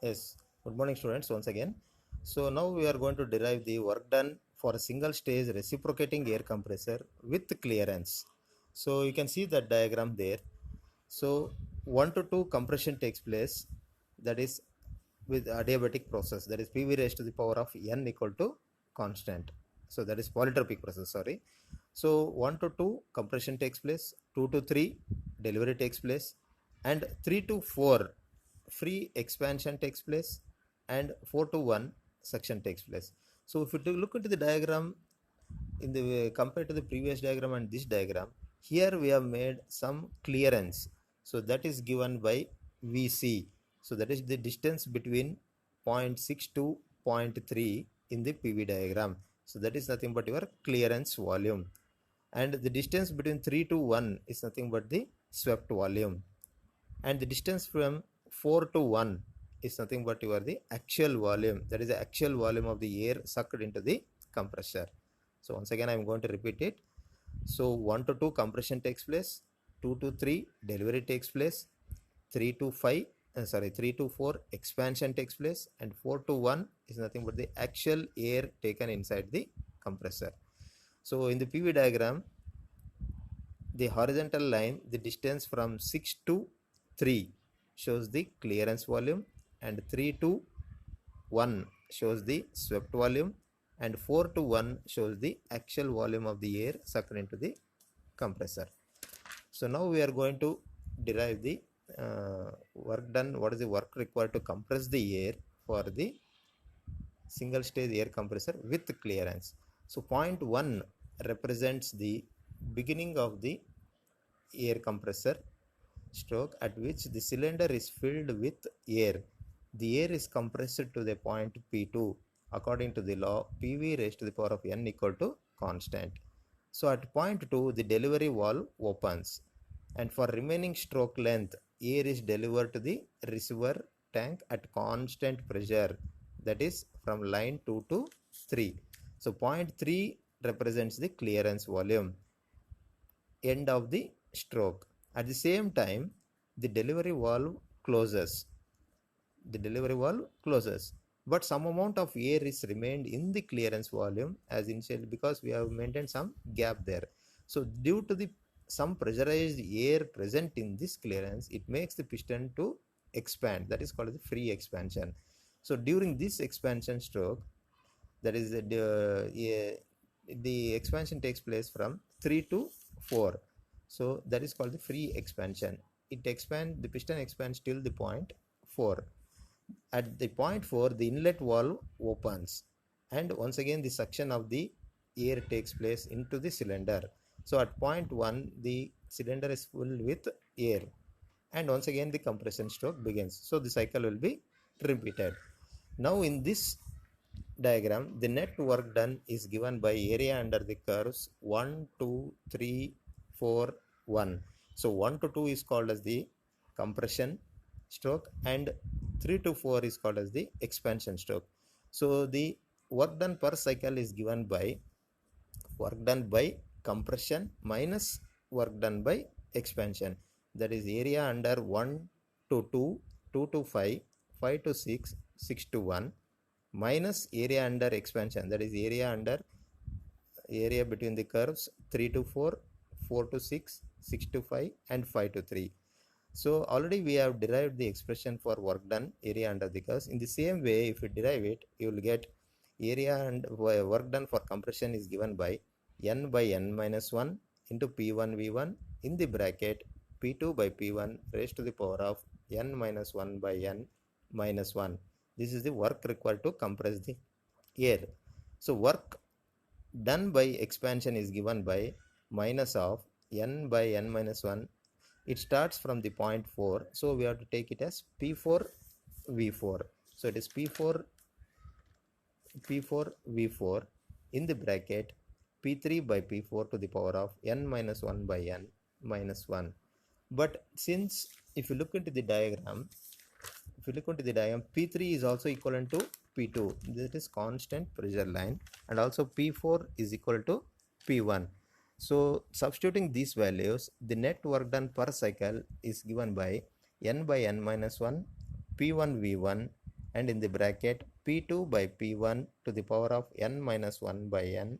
Yes, good morning students once again. So now we are going to derive the work done for a single stage reciprocating air compressor with clearance. So you can see that diagram there. So 1 to 2 compression takes place, that is with adiabatic process, that is PV raised to the power of n equal to constant. So that is polytropic process, sorry. So 1 to 2 compression takes place, 2 to 3 delivery takes place, and 3 to 4 free expansion takes place, and 4 to 1 suction takes place. So if you look into the diagram in the compared to the previous diagram and this diagram, here we have made some clearance. So that is given by VC. So that is the distance between 0.6 to 0.3 in the PV diagram. So that is nothing but your clearance volume. And the distance between 3 to 1 is nothing but the swept volume. And the distance from 4 to 1 is nothing but your the actual volume, that is the actual volume of the air sucked into the compressor. So once again I am going to repeat it. So 1 to 2 compression takes place, 2 to 3 delivery takes place, 3 to 5 3 to 4 expansion takes place, and 4 to 1 is nothing but the actual air taken inside the compressor. So in the PV diagram, the horizontal line, the distance from 6 to 3 shows the clearance volume, and 3 to 1 shows the swept volume, and 4 to 1 shows the actual volume of the air sucked into the compressor. So now we are going to derive the work done. What is the work required to compress the air for the single stage air compressor with clearance? So point 1 represents the beginning of the air compressor stroke at which the cylinder is filled with air. The air is compressed to the point P2 according to the law PV raised to the power of n equal to constant. So at point 2 the delivery valve opens, and for remaining stroke length air is delivered to the receiver tank at constant pressure, that is from line 2 to 3. So point 3 represents the clearance volume, end of the stroke. At the same time, the delivery valve closes. The delivery valve closes, but some amount of air is remained in the clearance volume as initially because we have maintained some gap there. So due to the some pressurized air present in this clearance, it makes the piston to expand. That is called the free expansion. So during this expansion stroke, that is the expansion takes place from 3 to 4. So that is called the free expansion. The piston expands till the point 4. At the point 4 the inlet valve opens, and once again the suction of the air takes place into the cylinder. So at point 1 the cylinder is filled with air, and once again the compression stroke begins. So the cycle will be repeated. Now in this diagram, the net work done is given by area under the curves 1, 2, 3, 4, 1. So 1 to 2 is called as the compression stroke, and 3 to 4 is called as the expansion stroke. So the work done per cycle is given by work done by compression minus work done by expansion. That is area under 1 to 2, 2 to 5, 5 to 6, 6 to 1, minus area under expansion, that is area between the curves 3 to 4, 4 to 6, 6 to 5, and 5 to 3. So already we have derived the expression for work done area under the curves. In the same way, if you derive it, you will get area and work done for compression is given by n by n minus 1 into P1 V1 in the bracket P2 by P1 raised to the power of n minus 1 by n minus 1. This is the work required to compress the air. So work done by expansion is given by minus of n by n minus 1. It starts from the point 4, so we have to take it as P4 V4. So it is P4 V4 in the bracket P3 by P4 to the power of n minus 1 by n minus 1. But since if you look into the diagram, P3 is also equivalent to P2, that is constant pressure line, and also P4 is equal to P1. So substituting these values, the net work done per cycle is given by n by n minus 1 P1 V1 and in the bracket P2 by P1 to the power of n minus 1 by n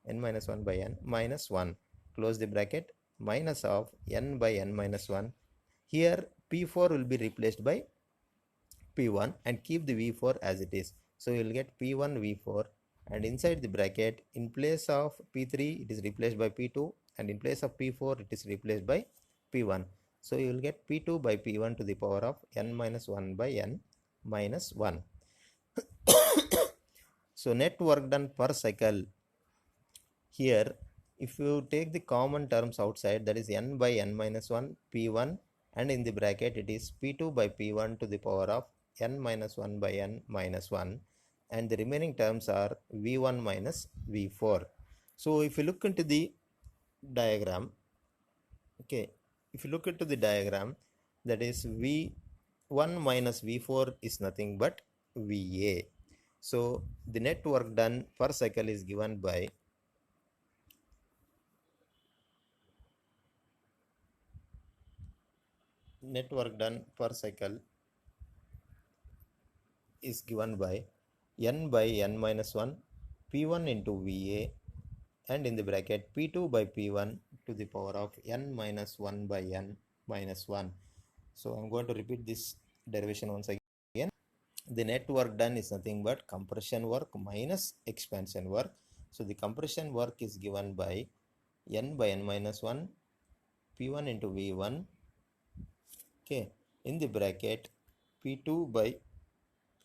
minus 1 by n minus 1, close the bracket, minus of n by n minus 1. Here P4 will be replaced by P1 and keep the V4 as it is. So you will get P1 V4, and inside the bracket, in place of P3 it is replaced by P2, and in place of P4 it is replaced by P1. So you will get P2 by P1 to the power of n minus 1 by n minus 1. So net work done per cycle, here if you take the common terms outside, that is n by n minus 1 P1, and in the bracket it is P2 by P1 to the power of n minus 1 by n minus 1, and the remaining terms are V1 minus V4. So if you look into the diagram, okay, if you look into the diagram, that is V1 minus V4 is nothing but VA. So the net work done per cycle is given by net work done per cycle is given by n by n minus 1 P1 into VA, and in the bracket P2 by P1 to the power of n minus 1 by n minus 1. So I'm going to repeat this derivation once again. The net work done is nothing but compression work minus expansion work. So the compression work is given by n by n minus 1 P1 into V1, okay, in the bracket P2 by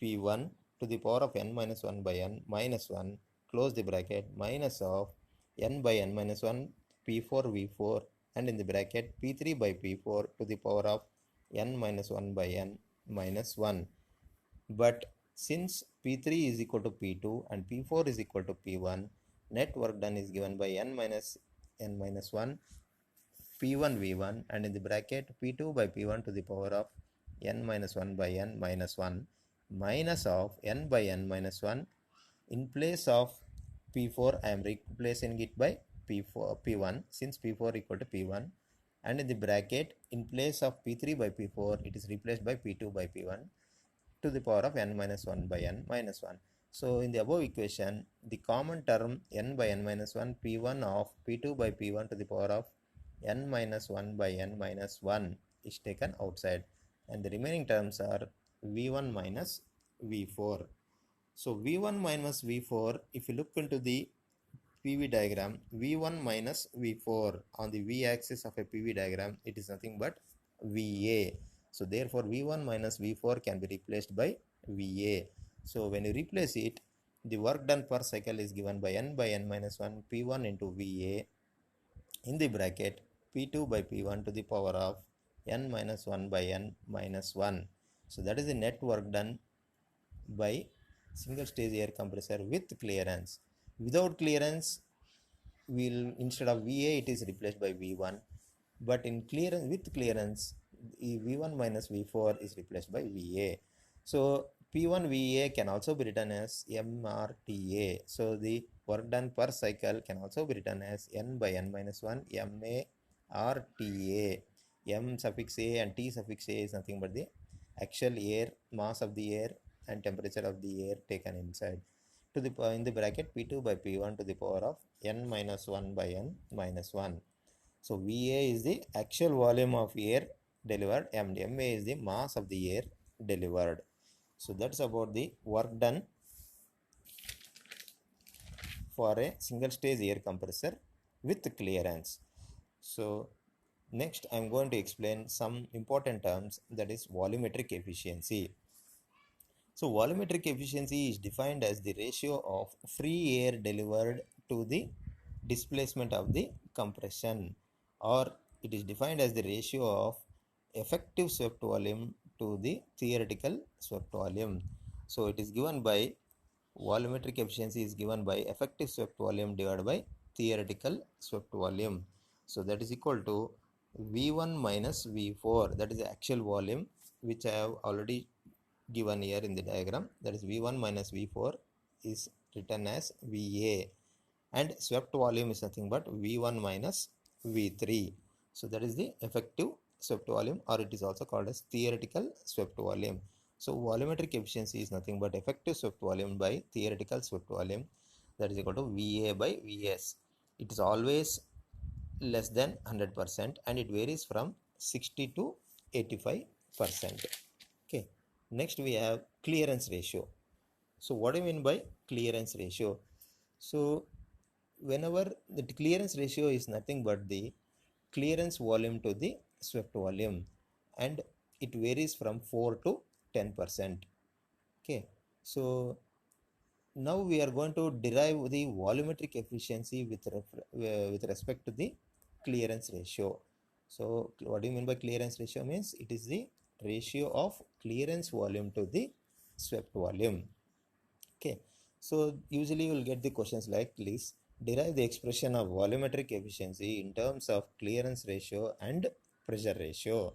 P1 to the power of n minus 1 by n minus 1, close the bracket, minus of n by n minus 1 P4 V4, and in the bracket P3 by P4 to the power of n minus 1 by n minus 1. But since P3 is equal to P2 and P4 is equal to P1, net work done is given by n minus 1 P1 V1, and in the bracket P2 by P1 to the power of n minus 1 by n minus 1, minus of n by n minus 1. In place of P4 I am replacing it by P1, since P4 equal to P1, and in the bracket in place of P3 by P4 it is replaced by P2 by P1 to the power of n minus 1 by n minus 1. So in the above equation, the common term n by n minus 1 P1 of P2 by P1 to the power of n minus 1 by n minus 1 is taken outside, and the remaining terms are V1 minus V4. So V1 minus V4, if you look into the PV diagram, V1 minus V4 on the V axis of a PV diagram, it is nothing but VA. So therefore V1 minus V4 can be replaced by VA. So when you replace it, the work done per cycle is given by n minus 1 P1 into VA, in the bracket P2 by P1 to the power of n minus 1 by n minus 1. So that is the net work done by single stage air compressor with clearance. Without clearance, instead of VA it is replaced by V1, but in clearance, with clearance, V1 minus V4 is replaced by VA. So P1 VA can also be written as MRTA. So the work done per cycle can also be written as n by n minus 1 MARTA. M suffix A and T suffix A is nothing but the actual air, mass of the air and temperature of the air taken inside, to the in the bracket P2 by P1 to the power of n minus 1 by n minus 1. So VA is the actual volume of air delivered, and MA is the mass of the air delivered. So that's about the work done for a single stage air compressor with clearance. So next I am going to explain some important terms, that is volumetric efficiency. So volumetric efficiency is defined as the ratio of free air delivered to the displacement of the compression, or it is defined as the ratio of effective swept volume to the theoretical swept volume. So it is given by volumetric efficiency is given by effective swept volume divided by theoretical swept volume. So that is equal to V1 minus V4, that is the actual volume which I have already given here in the diagram, that is V1 minus V4 is written as VA, and swept volume is nothing but V1 minus V3. So that is the effective swept volume, or it is also called as theoretical swept volume. So volumetric efficiency is nothing but effective swept volume by theoretical swept volume, that is equal to VA by Vs. It is always less than 100% and it varies from 60 to 85%. Okay. Next we have clearance ratio. So what do you mean by clearance ratio? So whenever the clearance ratio is nothing but the clearance volume to the swept volume, and it varies from 4 to 10%. Okay. So now we are going to derive the volumetric efficiency with respect to the clearance ratio. So what do you mean by clearance ratio? Means it is the ratio of clearance volume to the swept volume. Okay. So usually you will get the questions like this: derive the expression of volumetric efficiency in terms of clearance ratio and pressure ratio.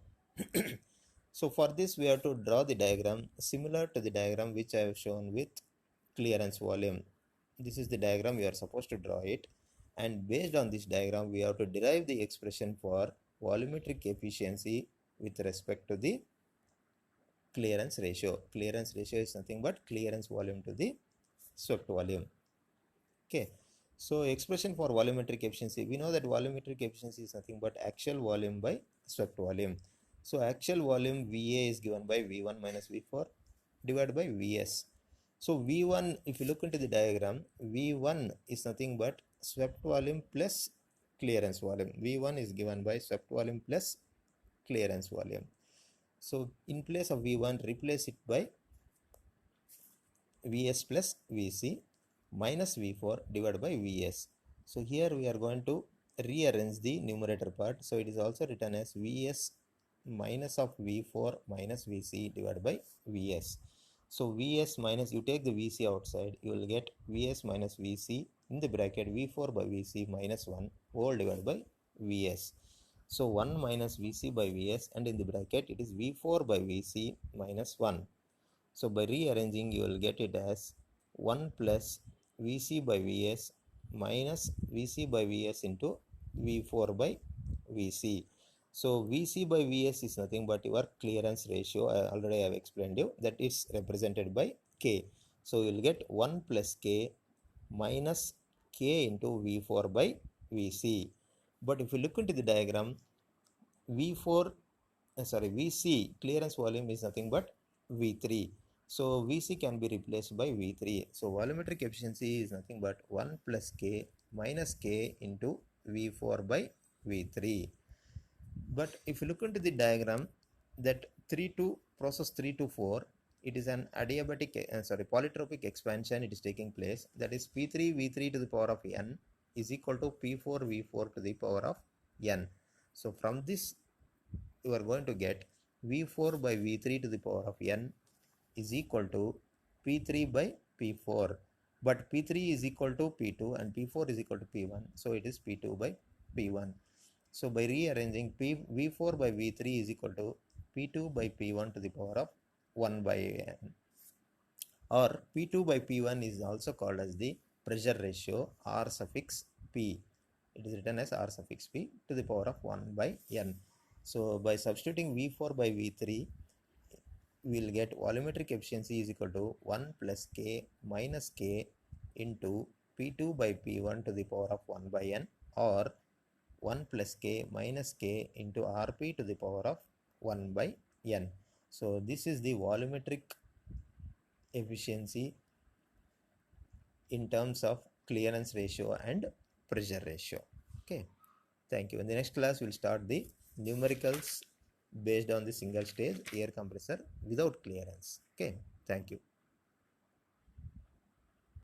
So for this we have to draw the diagram similar to the diagram which I have shown with clearance volume. This is the diagram we are supposed to draw it, and based on this diagram we have to derive the expression for volumetric efficiency with respect to the clearance ratio. Clearance ratio is nothing but clearance volume to the swept volume. Okay. So expression for volumetric efficiency, we know that volumetric efficiency is nothing but actual volume by swept volume. So actual volume VA is given by V1 minus V4 divided by Vs. So V1, if you look into the diagram, V1 is nothing but swept volume plus clearance volume. V1 is given by swept volume plus clearance volume. So in place of V1, replace it by Vs plus Vc minus V4 divided by Vs. So here we are going to rearrange the numerator part. So it is also written as Vs minus of V4 minus Vc divided by Vs. So Vs minus, you take the Vc outside, you will get Vs minus Vc in the bracket V4 by Vc minus 1 whole divided by Vs. So 1 minus Vc by Vs, and in the bracket it is V4 by Vc minus 1. So by rearranging you will get it as 1 plus Vc by Vs minus Vc by Vs into V4 by Vc. So Vc by Vs is nothing but your clearance ratio. Already I have explained you that is represented by K. So you will get 1 plus K minus K into V4 by Vc. But if you look into the diagram, Vc clearance volume is nothing but V3. So Vc can be replaced by V3. So volumetric efficiency is nothing but 1 plus K minus K into V4 by V3. But if you look into the diagram, that process 3 to 4, it is an adiabatic, polytropic expansion it is taking place. That is P3 V3 to the power of n is equal to P4 V4 to the power of n. So from this you are going to get V4 by V3 to the power of n is equal to P3 by P4. But P3 is equal to P2 and P4 is equal to P1. So it is P2 by P1. So by rearranging, V4 by V3 is equal to P2 by P1 to the power of 1 by n. Or P2 by P1 is also called as the pressure ratio R suffix P. It is written as R suffix P to the power of 1 by n. So by substituting V4 by V3, we will get volumetric efficiency is equal to 1 plus K minus K into P2 by P1 to the power of 1 by n, or 1 plus K minus K into Rp to the power of 1 by n. So this is the volumetric efficiency in terms of clearance ratio and pressure ratio. Okay, thank you. In the next class, we'll start the numericals based on the single stage air compressor without clearance. Okay, thank you.